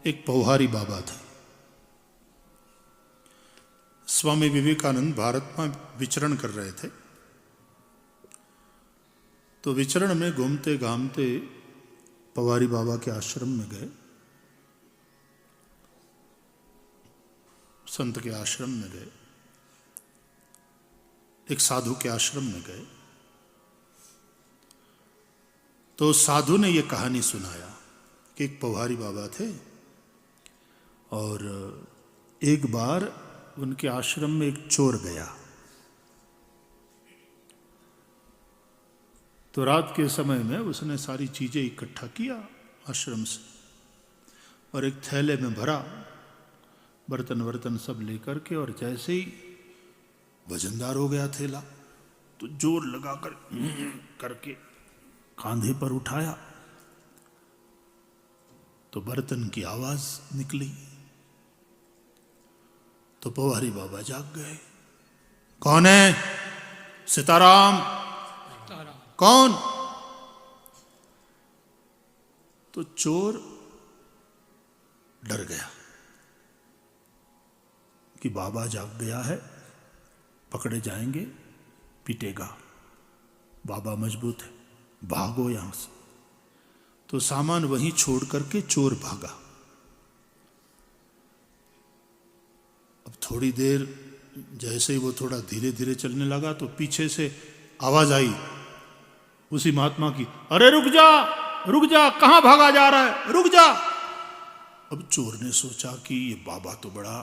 एक पौहारी बाबा थे। स्वामी विवेकानंद भारत में विचरण कर रहे थे, तो विचरण में घूमते घामते पौहारी बाबा के आश्रम में गए, संत के आश्रम में गए, एक साधु के आश्रम में गए। तो साधु ने यह कहानी सुनाया कि एक पौहारी बाबा थे और एक बार उनके आश्रम में एक चोर गया। तो रात के समय में उसने सारी चीजें इकट्ठा किया आश्रम से और एक थैले में भरा, बर्तन वर्तन सब लेकर के, और जैसे ही वजनदार हो गया थैला तो जोर लगाकर करके कांधे पर उठाया तो बर्तन की आवाज निकली। तो पौहारी बाबा जाग गए। कौन है? सीताराम। कौन? तो चोर डर गया कि बाबा जाग गया है, पकड़े जाएंगे, पीटेगा, बाबा मजबूत है, भागो यहां से। तो सामान वहीं छोड़ करके चोर भागा। अब थोड़ी देर जैसे ही वो थोड़ा धीरे धीरे चलने लगा तो पीछे से आवाज आई उसी महात्मा की, अरे रुक जा, रुक जा, कहां भागा जा रहा है, रुक जा। अब चोर ने सोचा कि ये बाबा तो बड़ा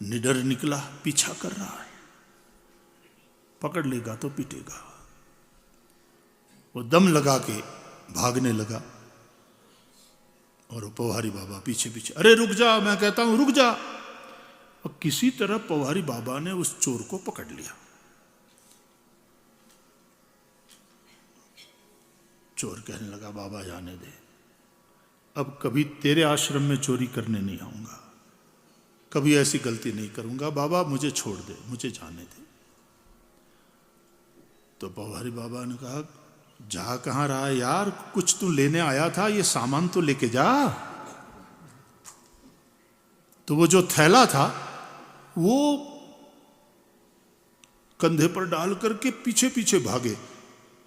निडर निकला, पीछा कर रहा है, पकड़ लेगा तो पीटेगा। वो दम लगा के भागने लगा और पौहारी बाबा पीछे पीछे, अरे रुक जा, मैं कहता हूं रुक जा। और किसी तरह पौहारी बाबा ने उस चोर को पकड़ लिया। चोर कहने लगा, बाबा जाने दे, अब कभी तेरे आश्रम में चोरी करने नहीं आऊंगा, कभी ऐसी गलती नहीं करूंगा, बाबा मुझे छोड़ दे, मुझे जाने दे। तो पौहारी बाबा ने कहा, जा कहां रहा है यार, कुछ तू लेने आया था, ये सामान तो लेके जा। तो वो जो थैला था वो कंधे पर डाल करके पीछे पीछे भागे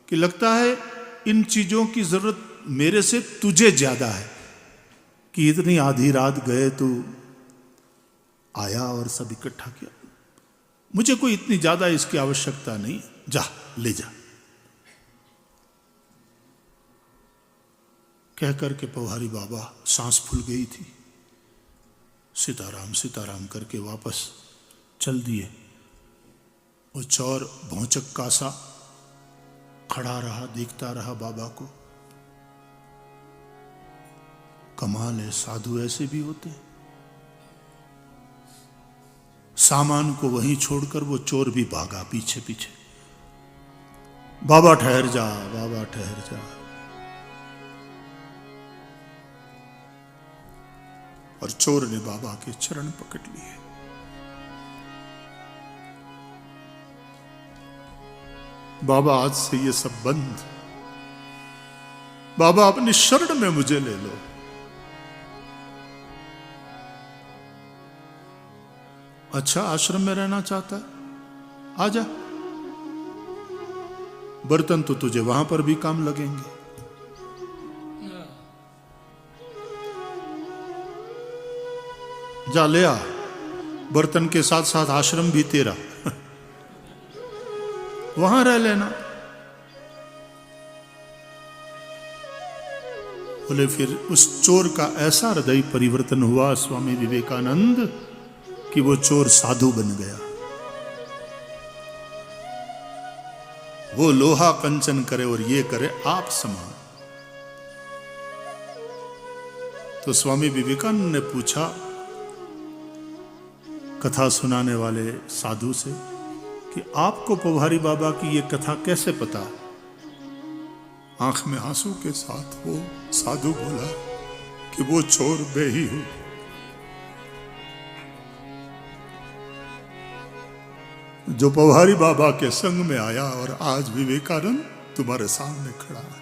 कि लगता है इन चीजों की जरूरत मेरे से तुझे ज्यादा है कि इतनी आधी रात गए तू आया और सब इकट्ठा किया, मुझे कोई इतनी ज्यादा इसकी आवश्यकता नहीं, जा ले जा। कह करके पौहारी बाबा सांस फूल गई थी, सीताराम सीताराम करके वापस चल दिए। वो चोर भौचक्का सा खड़ा रहा, देखता रहा बाबा को। कमाल है, साधु ऐसे भी होते हैं। सामान को वहीं छोड़कर वो चोर भी भागा पीछे पीछे। बाबा ठहर जा, बाबा ठहर जा। और चोर ने बाबा के चरण पकड़ लिए। बाबा आज से ये सब बंद, बाबा अपनी शरण में मुझे ले लो। अच्छा आश्रम में रहना चाहता है, आजा, बर्तन तो तुझे वहां पर भी काम लगेंगे। जा ले आ, बर्तन के साथ साथ आश्रम भी तेरा, वहां रह लेना। बोले फिर उस चोर का ऐसा हृदय परिवर्तन हुआ स्वामी विवेकानंद कि वो चोर साधु बन गया। वो लोहा कंचन करे और ये करे आप समान। तो स्वामी विवेकानंद ने पूछा कथा सुनाने वाले साधु से कि आपको पौहारी बाबा की ये कथा कैसे पता? आंख में आंसू के साथ वो साधु बोला कि वो चोर मैं ही हूं। जो पौहारी बाबा के संग में आया और आज विवेकानंद तुम्हारे सामने खड़ा है।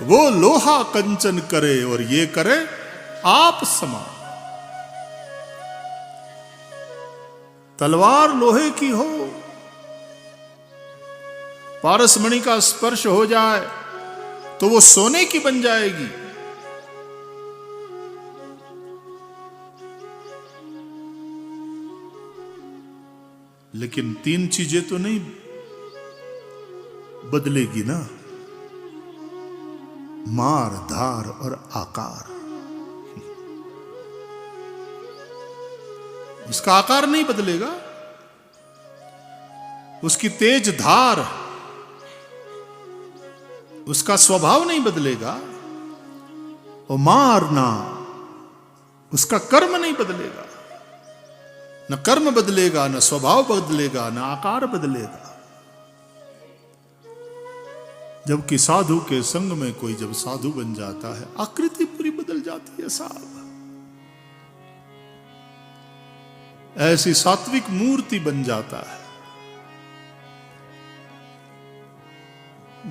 वो लोहा कंचन करे और ये करे आप समान। तलवार लोहे की हो, पारसमणि का स्पर्श हो जाए तो वो सोने की बन जाएगी। लेकिन तीन चीजें तो नहीं बदलेगी ना, मार, धार और आकार। उसका आकार नहीं बदलेगा, उसकी तेज धार, उसका स्वभाव नहीं बदलेगा। और मारना, उसका कर्म नहीं बदलेगा। न कर्म बदलेगा, न स्वभाव बदलेगा, न आकार बदलेगा। जबकि साधु के संग में कोई जब साधु बन जाता है, आकृति पूरी बदल जाती है साहब। ऐसी सात्विक मूर्ति बन जाता है,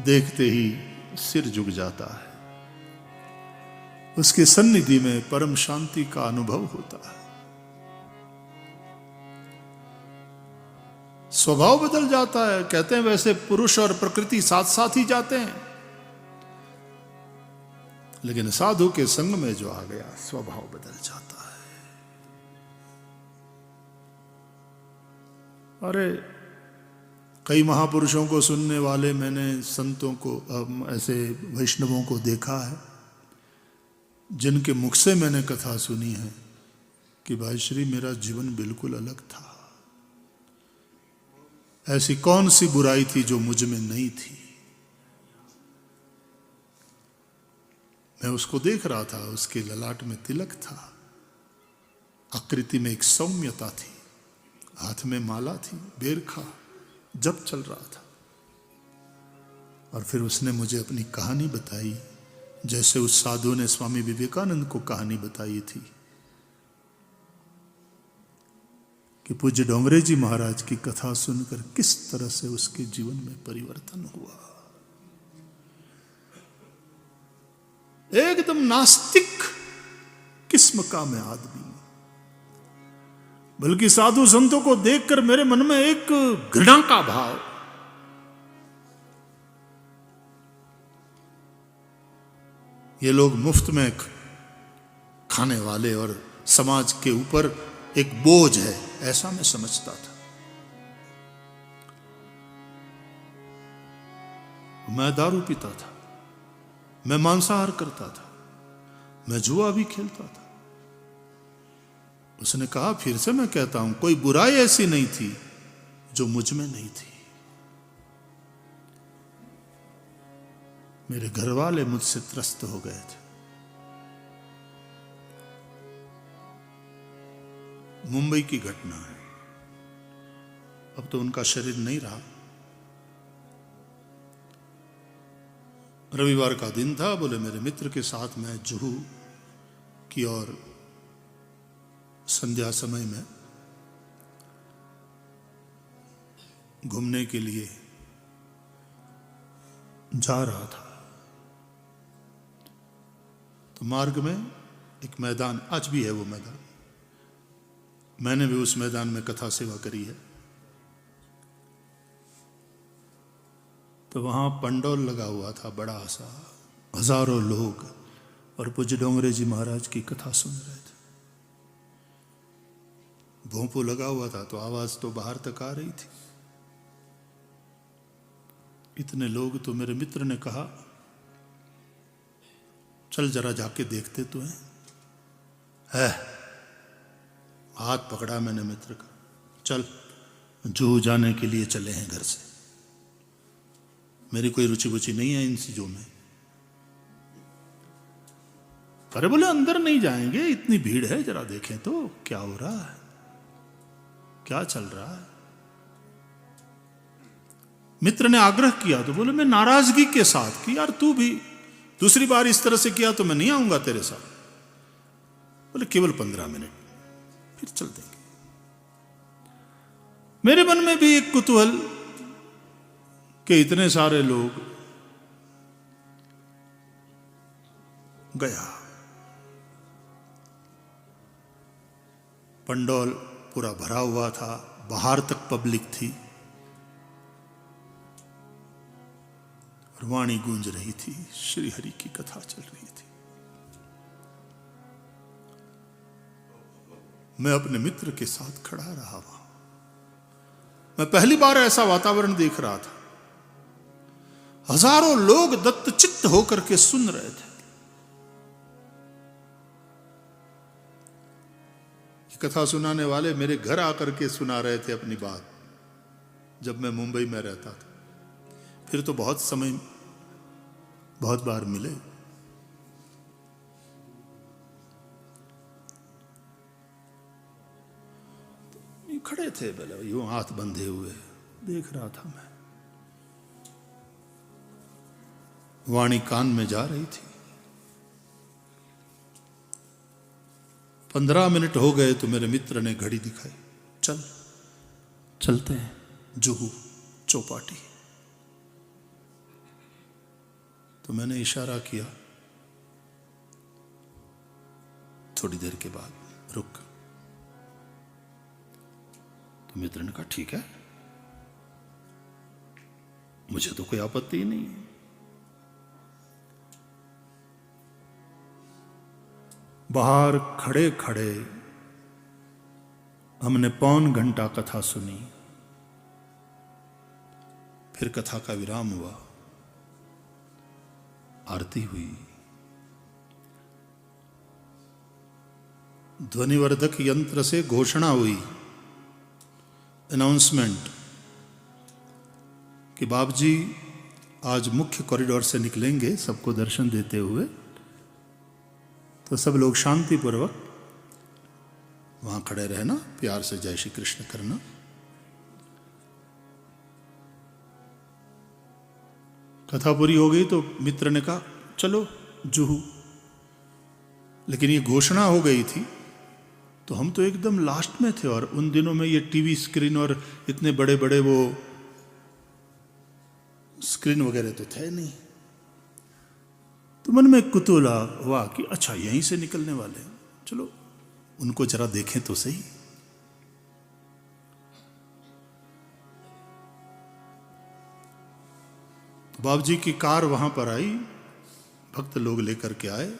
देखते ही सिर झुक जाता है। उसके सन्निधि में परम शांति का अनुभव होता है। स्वभाव बदल जाता है। कहते हैं वैसे पुरुष और प्रकृति साथ साथ ही जाते हैं, लेकिन साधु के संग में जो आ गया, स्वभाव बदल जाता है। अरे कई महापुरुषों को सुनने वाले मैंने संतों को, ऐसे वैष्णवों को देखा है जिनके मुख से मैंने कथा सुनी है कि भाई श्री मेरा जीवन बिल्कुल अलग था। ऐसी कौन सी बुराई थी जो मुझ में नहीं थी। मैं उसको देख रहा था, उसके ललाट में तिलक था, आकृति में एक सौम्यता थी, हाथ में माला थी, बेरखा जप चल रहा था। और फिर उसने मुझे अपनी कहानी बताई, जैसे उस साधु ने स्वामी विवेकानंद को कहानी बताई थी कि पूज्य डोंगरे जी महाराज की कथा सुनकर किस तरह से उसके जीवन में परिवर्तन हुआ। एकदम नास्तिक किस्म का मैं आदमी, बल्कि साधु संतों को देखकर मेरे मन में एक घृणा का भाव। ये लोग मुफ्त में खाने वाले और समाज के ऊपर एक बोझ है, ऐसा मैं समझता था। मैं दारू पीता था, मैं मांसाहार करता था, मैं जुआ भी खेलता था। उसने कहा, फिर से मैं कहता हूं, कोई बुराई ऐसी नहीं थी जो मुझ में नहीं थी। मेरे घर वाले मुझसे त्रस्त हो गए थे। मुंबई की घटना है, अब तो उनका शरीर नहीं रहा। रविवार का दिन था, बोले मेरे मित्र के साथ मैं जुहू की ओर संध्या समय में घूमने के लिए जा रहा था। तो मार्ग में एक मैदान, आज भी है वो मैदान, मैंने भी उस मैदान में कथा सेवा करी है। तो वहां पंडौल लगा हुआ था बड़ा सा, हजारों लोग, और पूज्य डोंगरे जी महाराज की कथा सुन रहे थे। भोंपू लगा हुआ था तो आवाज तो बाहर तक आ रही थी। इतने लोग, तो मेरे मित्र ने कहा चल जरा जाके देखते तो है। हाथ पकड़ा मैंने मित्र का, चल जुहू जाने के लिए चले हैं घर से। मेरी कोई रुचि बुचि नहीं है इन चीजों में। अरे बोले अंदर नहीं जाएंगे, इतनी भीड़ है, जरा देखें तो क्या हो रहा है, क्या चल रहा है। मित्र ने आग्रह किया तो बोले मैं नाराजगी के साथ कि यार तू भी दूसरी बार इस तरह से किया तो मैं नहीं आऊंगा तेरे साथ। बोले केवल 15 मिनट, फिर चल देंगे। मेरे मन में भी एक कुतूहल कि इतने सारे लोग गया। पंडौल पूरा भरा हुआ था, बाहर तक पब्लिक थी और वाणी गूंज रही थी, श्री हरि की कथा चल रही थी। मैं अपने मित्र के साथ खड़ा रहा वहां। मैं पहली बार ऐसा वातावरण देख रहा था। हजारों लोग दत्तचित्त होकर के सुन रहे थे। कथा सुनाने वाले मेरे घर आकर के सुना रहे थे अपनी बात, जब मैं मुंबई में रहता था। फिर तो बहुत समय, बहुत बार मिले। खड़े थे बोले, यूं हाथ बंधे हुए देख रहा था मैं। वाणी कान में जा रही थी। 15 मिनट हो गए तो मेरे मित्र ने घड़ी दिखाई, चलते हैं जुहू चौपाटी। तो मैंने इशारा किया, थोड़ी देर के बाद रुक। तो मित्र ने कहा ठीक है, मुझे तो कोई आपत्ति ही नहीं है। बाहर खड़े खड़े हमने पौन घंटा कथा सुनी। फिर कथा का विराम हुआ, आरती हुई, ध्वनिवर्धक यंत्र से घोषणा हुई, अनाउंसमेंट कि बाप जी आज मुख्य कॉरिडोर से निकलेंगे सबको दर्शन देते हुए। तो सब लोग शांतिपूर्वक वहां खड़े रहना, प्यार से जय श्री कृष्ण करना। कथा पूरी हो गई तो मित्र ने कहा चलो जुहू, लेकिन ये घोषणा हो गई थी तो हम तो एकदम लास्ट में थे, और उन दिनों में ये टीवी स्क्रीन और इतने बड़े बड़े वो स्क्रीन वगैरह तो थे नहीं। तो मन में कुतूहल हुआ कि अच्छा यहीं से निकलने वाले हैं, चलो उनको जरा देखें तो सही। बाप जी की कार वहां पर आई, भक्त लोग लेकर के आए।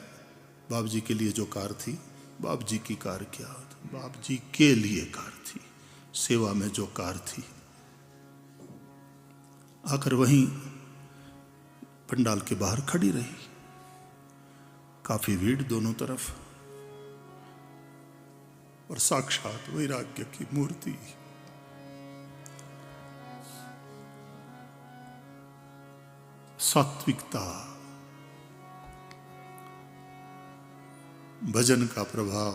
बाप जी के लिए जो कार थी, बाप जी की कार क्या, बाप जी के लिए कार थी, सेवा में जो कार थी। आकर वहीं पंडाल के बाहर खड़ी रही। काफी भीड़ दोनों तरफ, और साक्षात वैराग्य की मूर्ति। सात्विकता, भजन का प्रभाव,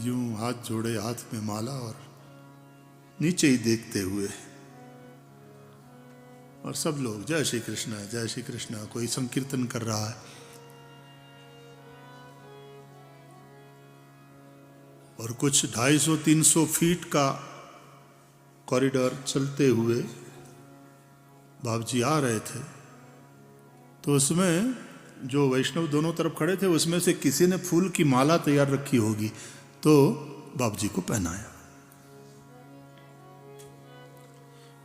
यूं हाथ जोड़े, हाथ में माला और नीचे ही देखते हुए, और सब लोग जय श्री कृष्ण जय श्री कृष्ण, कोई संकीर्तन कर रहा है। और कुछ 250-300 फीट का कॉरिडोर चलते हुए बाप जी आ रहे थे। तो उसमें जो वैष्णव दोनों तरफ खड़े थे, उसमें से किसी ने फूल की माला तैयार रखी होगी, तो बाप जी को पहनाया।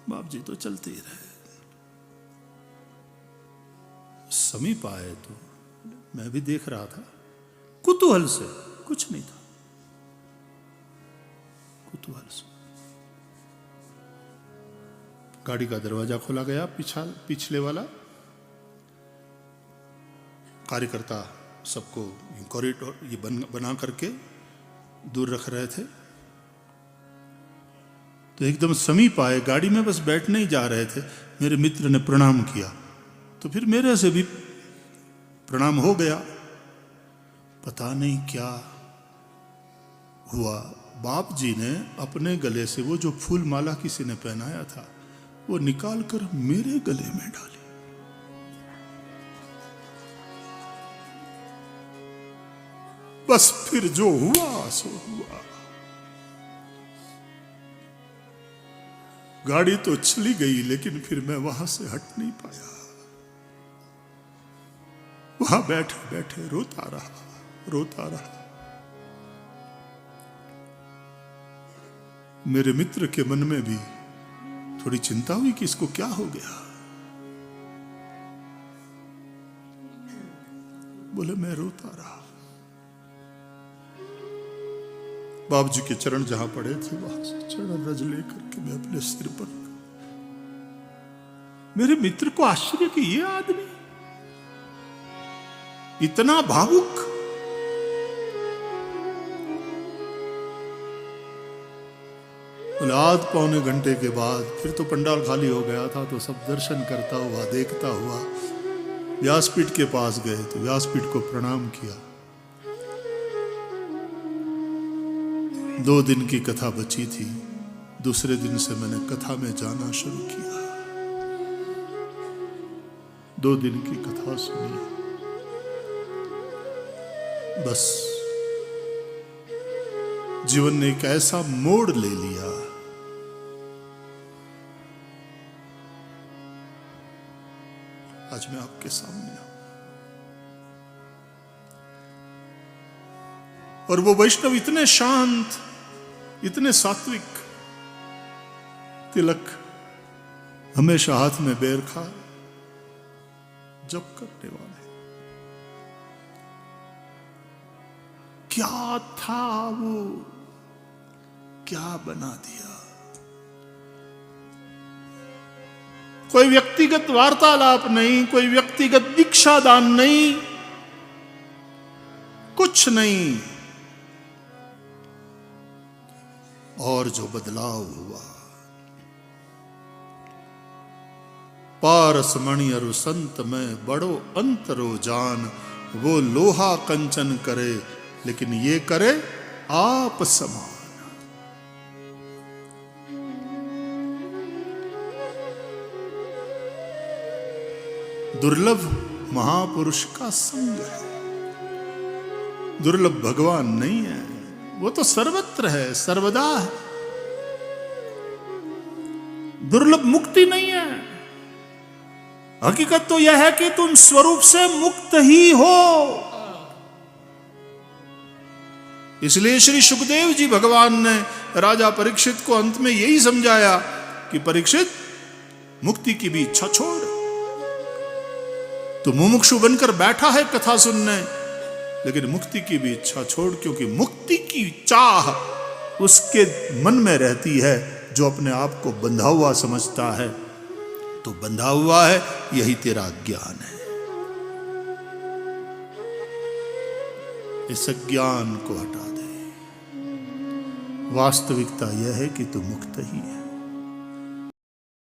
बाप जी तो चलते ही रहे। समीप आए तो मैं भी देख रहा था, कुतूहल से, कुछ नहीं था, कुतूहल से। गाड़ी का दरवाजा खोला गया, पिछले वाला। कार्यकर्ता सबको कॉरिडोर ये बना करके दूर रख रहे थे। तो एकदम समीप आए, गाड़ी में बस बैठने ही जा रहे थे। मेरे मित्र ने प्रणाम किया, तो फिर मेरे से भी प्रणाम हो गया। पता नहीं क्या हुआ, बाप जी ने अपने गले से वो जो फूल माला किसी ने पहनाया था, वो निकाल कर मेरे गले में डाली। बस फिर जो हुआ सो हुआ। गाड़ी तो चली गई, लेकिन फिर मैं वहां से हट नहीं पाया। वहां बैठे बैठे रोता रहा। मेरे मित्र के मन में भी थोड़ी चिंता हुई कि इसको क्या हो गया। बोले मैं रोता रहा। बाप जी के चरण जहां पड़े थे वहां से चरण रज लेकर के मैं अपने सिर पर, मेरे मित्र को आश्चर्य कि ये आदमी इतना भावुक। आध पौने घंटे के बाद फिर तो पंडाल खाली हो गया था, तो सब दर्शन करता हुआ देखता हुआ व्यासपीठ के पास गए तो व्यासपीठ को प्रणाम किया। 2 दिन की कथा बची थी, दूसरे दिन से मैंने कथा में जाना शुरू किया। 2 दिन की कथा सुनी, बस जीवन ने एक ऐसा मोड़ ले लिया। आज मैं आपके सामने हूं और वो वैष्णव इतने शांत, इतने सात्विक, तिलक हमेशा हाथ में बेर खा जप करने वाले। क्या था वो, क्या बना दिया। कोई व्यक्तिगत वार्तालाप नहीं, कोई व्यक्तिगत दीक्षा दान नहीं, कुछ नहीं। और जो बदलाव हुआ, पारस मणि अरु संत में बड़ो अंतरो जान, वो लोहा कंचन करे लेकिन ये करे आप समान। दुर्लभ महापुरुष का संग है, दुर्लभ भगवान नहीं है, वो तो सर्वत्र है, सर्वदा है। दुर्लभ मुक्ति नहीं है। हकीकत तो यह है कि तुम स्वरूप से मुक्त ही हो। इसलिए श्री सुखदेव जी भगवान ने राजा परीक्षित को अंत में यही समझाया कि परीक्षित, मुक्ति की भी इच्छा छोड़। तो मुमुक्षु बनकर बैठा है कथा सुनने, लेकिन मुक्ति की भी इच्छा छोड़, क्योंकि मुक्ति की चाह उसके मन में रहती है जो अपने आप को बंधा हुआ समझता है। तो बंधा हुआ है, यही तेरा ज्ञान है। इस ज्ञान को हटा दे। वास्तविकता यह है कि तू मुक्त ही है।